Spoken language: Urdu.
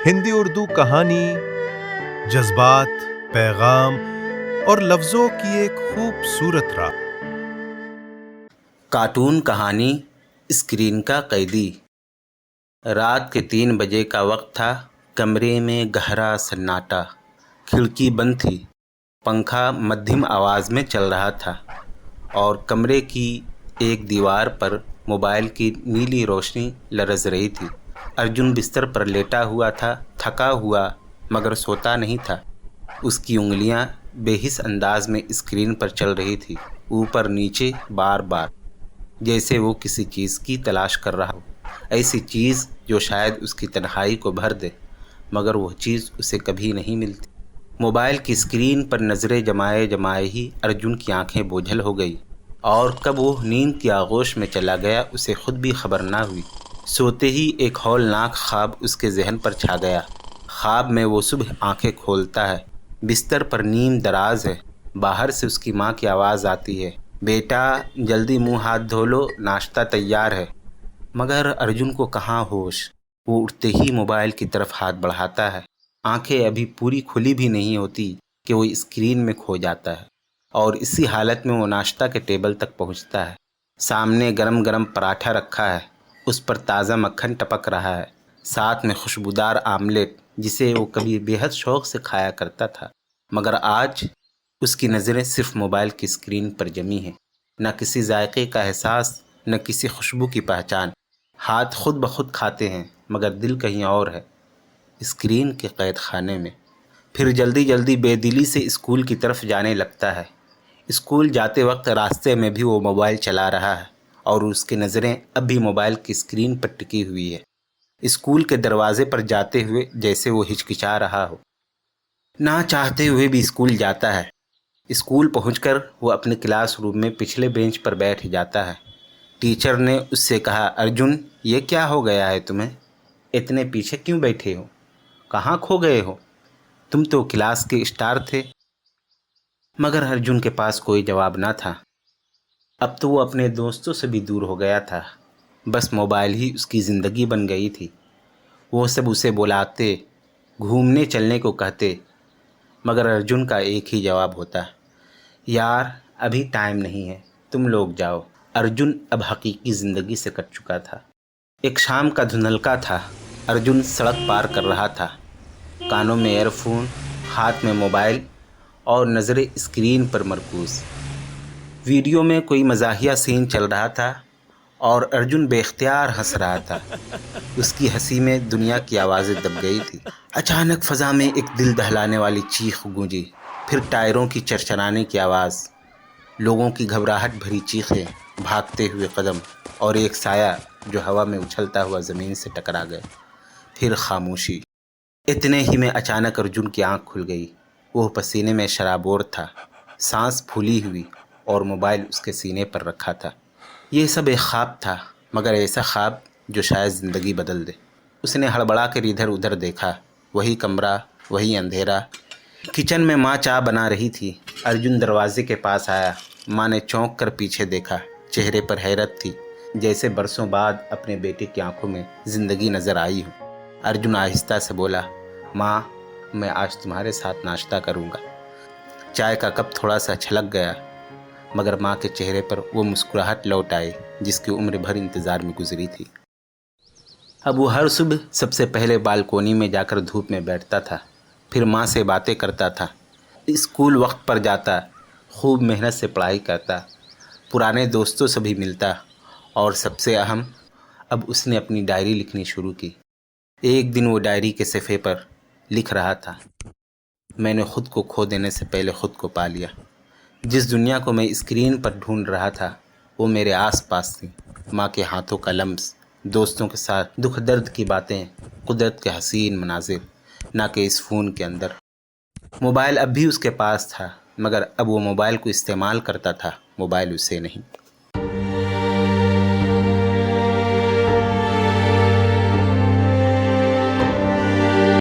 ہندی اردو کہانی، جذبات، پیغام اور لفظوں کی ایک خوبصورت راہ۔ کارٹون کہانی اسکرین کا قیدی۔ رات کے 3 بجے کا وقت تھا۔ کمرے میں گہرا سناٹا، کھڑکی بند تھی، پنکھا مدھم آواز میں چل رہا تھا اور کمرے کی ایک دیوار پر موبائل کی نیلی روشنی لرز رہی تھی۔ ارجن بستر پر لیٹا ہوا تھا، تھکا ہوا مگر سوتا نہیں تھا۔ اس کی انگلیاں بے حس انداز میں اسکرین پر چل رہی تھی، اوپر نیچے بار بار، جیسے وہ کسی چیز کی تلاش کر رہا ہو، ایسی چیز جو شاید اس کی تنہائی کو بھر دے، مگر وہ چیز اسے کبھی نہیں ملتی۔ موبائل کی اسکرین پر نظریں جمائے جمائے ہی ارجن کی آنکھیں بوجھل ہو گئی، اور کب وہ نیند کی آغوش میں چلا گیا اسے خود بھی خبر نہ ہوئی۔ سوتے ہی ایک ہولناک خواب اس کے ذہن پر چھا گیا۔ خواب میں وہ صبح آنکھیں کھولتا ہے، بستر پر نیم دراز ہے، باہر سے اس کی ماں کی آواز آتی ہے، بیٹا جلدی منہ ہاتھ دھو لو، ناشتہ تیار ہے۔ مگر ارجن کو کہاں ہوش، وہ اٹھتے ہی موبائل کی طرف ہاتھ بڑھاتا ہے۔ آنکھیں ابھی پوری کھلی بھی نہیں ہوتی کہ وہ اسکرین میں کھو جاتا ہے، اور اسی حالت میں وہ ناشتہ کے ٹیبل تک پہنچتا ہے۔ سامنے گرم گرم پراٹھا رکھا ہے، اس پر تازہ مکھن ٹپک رہا ہے، ساتھ میں خوشبودار آملیٹ جسے وہ کبھی بے حد شوق سے کھایا کرتا تھا، مگر آج اس کی نظریں صرف موبائل کی اسکرین پر جمی ہیں۔ نہ کسی ذائقے کا احساس، نہ کسی خوشبو کی پہچان۔ ہاتھ خود بخود کھاتے ہیں مگر دل کہیں اور ہے، اسکرین کے قید خانے میں۔ پھر جلدی جلدی بے دلی سے اسکول کی طرف جانے لگتا ہے۔ اسکول جاتے وقت راستے میں بھی وہ موبائل چلا رہا ہے، اور اس کی نظریں اب بھی موبائل کی اسکرین پر ٹکی ہوئی ہے۔ اسکول کے دروازے پر جاتے ہوئے جیسے وہ ہچکچا رہا ہو، نہ چاہتے ہوئے بھی اسکول جاتا ہے۔ اسکول پہنچ کر وہ اپنے کلاس روم میں پچھلے بینچ پر بیٹھ جاتا ہے۔ ٹیچر نے اس سے کہا، ارجن یہ کیا ہو گیا ہے تمہیں؟ اتنے پیچھے کیوں بیٹھے ہو؟ کہاں کھو گئے ہو؟ تم تو کلاس کے اسٹار تھے۔ مگر ارجن کے پاس کوئی جواب نہ تھا۔ اب تو وہ اپنے دوستوں سے بھی دور ہو گیا تھا، بس موبائل ہی اس کی زندگی بن گئی تھی۔ وہ سب اسے بلاتے، گھومنے چلنے کو کہتے، مگر ارجن کا ایک ہی جواب ہوتا، یار ابھی ٹائم نہیں ہے، تم لوگ جاؤ۔ ارجن اب حقیقی زندگی سے کٹ چکا تھا۔ ایک شام کا دھندلکا تھا۔ ارجن سڑک پار کر رہا تھا، کانوں میں ایئر فون، ہاتھ میں موبائل، اور نظریں اسکرین پر مرکوز۔ ویڈیو میں کوئی مزاحیہ سین چل رہا تھا اور ارجن بے اختیار ہنس رہا تھا۔ اس کی ہنسی میں دنیا کی آوازیں دب گئی تھی۔ اچانک فضا میں ایک دل دہلانے والی چیخ گونجی، پھر ٹائروں کی چرچرانے کی آواز، لوگوں کی گھبراہٹ بھری چیخیں، بھاگتے ہوئے قدم، اور ایک سایہ جو ہوا میں اچھلتا ہوا زمین سے ٹکرا گیا۔ پھر خاموشی۔ اتنے ہی میں اچانک ارجن کی آنکھ کھل گئی۔ وہ پسینے میں شرابور تھا، سانس پھولی ہوئی، اور موبائل اس کے سینے پر رکھا تھا۔ یہ سب ایک خواب تھا، مگر ایسا خواب جو شاید زندگی بدل دے۔ اس نے ہڑبڑا کر ادھر ادھر دیکھا، وہی کمرہ، وہی اندھیرا۔ کچن میں ماں چائے بنا رہی تھی۔ ارجن دروازے کے پاس آیا۔ ماں نے چونک کر پیچھے دیکھا، چہرے پر حیرت تھی، جیسے برسوں بعد اپنے بیٹے کی آنکھوں میں زندگی نظر آئی ہو۔ ارجن آہستہ سے بولا، ماں میں آج تمہارے ساتھ ناشتہ کروں گا۔ چائے کا کپ تھوڑا سا چھلک گیا، مگر ماں کے چہرے پر وہ مسکراہٹ لوٹ آئی جس کی عمر بھر انتظار میں گزری تھی۔ اب وہ ہر صبح سب سے پہلے بالکونی میں جا کر دھوپ میں بیٹھتا تھا، پھر ماں سے باتیں کرتا تھا، اسکول وقت پر جاتا، خوب محنت سے پڑھائی کرتا، پرانے دوستوں سے بھی ملتا، اور سب سے اہم، اب اس نے اپنی ڈائری لکھنی شروع کی۔ ایک دن وہ ڈائری کے صفحے پر لکھ رہا تھا، میں نے خود کو کھو دینے سے پہلے خود کو پا لیا۔ جس دنیا کو میں اسکرین پر ڈھونڈ رہا تھا وہ میرے آس پاس تھی، ماں کے ہاتھوں کا لمس، دوستوں کے ساتھ دکھ درد کی باتیں، قدرت کے حسین مناظر، نہ کہ اس فون کے اندر۔ موبائل اب بھی اس کے پاس تھا، مگر اب وہ موبائل کو استعمال کرتا تھا، موبائل اسے نہیں۔